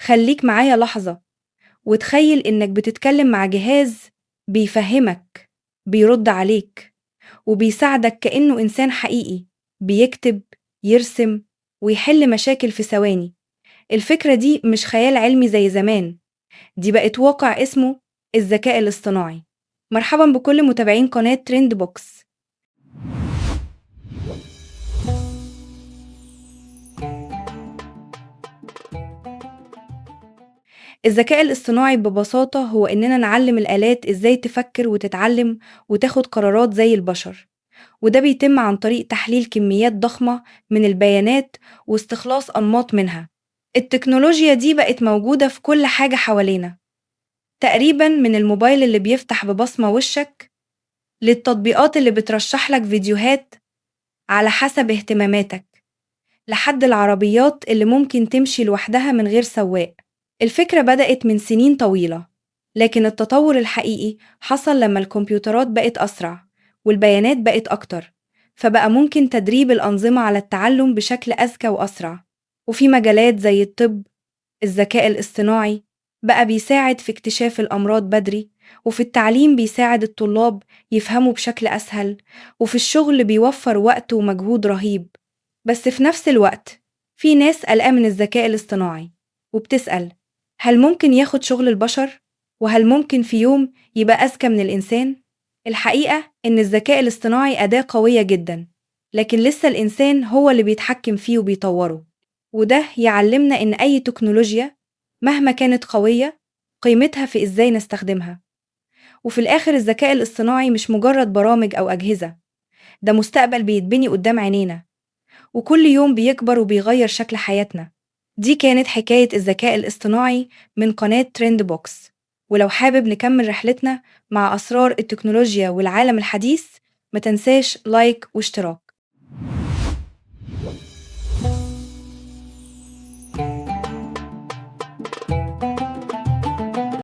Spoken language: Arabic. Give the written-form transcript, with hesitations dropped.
خليك معايا لحظة وتخيل إنك بتتكلم مع جهاز بيفهمك، بيرد عليك، وبيساعدك كأنه إنسان حقيقي، بيكتب، يرسم، ويحل مشاكل في ثواني. الفكرة دي مش خيال علمي زي زمان، دي بقت واقع اسمه الذكاء الاصطناعي. مرحبا بكل متابعين قناة ترند بوكس. الذكاء الاصطناعي ببساطة هو إننا نعلم الآلات إزاي تفكر وتتعلم وتاخد قرارات زي البشر، وده بيتم عن طريق تحليل كميات ضخمة من البيانات واستخلاص أنماط منها. التكنولوجيا دي بقت موجودة في كل حاجة حوالينا، تقريبا من الموبايل اللي بيفتح ببصمة وشك للتطبيقات اللي بترشح لك فيديوهات على حسب اهتماماتك، لحد العربيات اللي ممكن تمشي لوحدها من غير سواق. الفكرة بدأت من سنين طويلة، لكن التطور الحقيقي حصل لما الكمبيوترات بقت أسرع والبيانات بقت أكتر، فبقى ممكن تدريب الأنظمة على التعلم بشكل أذكى وأسرع. وفي مجالات زي الطب، الذكاء الاصطناعي بقى بيساعد في اكتشاف الأمراض بدري، وفي التعليم بيساعد الطلاب يفهموا بشكل أسهل، وفي الشغل بيوفر وقت ومجهود رهيب. بس في نفس الوقت في ناس قلقانة من الذكاء الاصطناعي وبتسأل: هل ممكن ياخد شغل البشر؟ وهل ممكن في يوم يبقى أذكى من الإنسان؟ الحقيقة إن الذكاء الاصطناعي أداة قوية جدا، لكن لسه الإنسان هو اللي بيتحكم فيه وبيطوره. وده يعلمنا إن أي تكنولوجيا مهما كانت قوية، قيمتها في إزاي نستخدمها. وفي الآخر الذكاء الاصطناعي مش مجرد برامج أو أجهزة، ده مستقبل بيتبني قدام عينينا، وكل يوم بيكبر وبيغير شكل حياتنا. دي كانت حكاية الذكاء الاصطناعي من قناة ترند بوكس. ولو حابب نكمل رحلتنا مع أسرار التكنولوجيا والعالم الحديث، ما تنساش لايك واشتراك.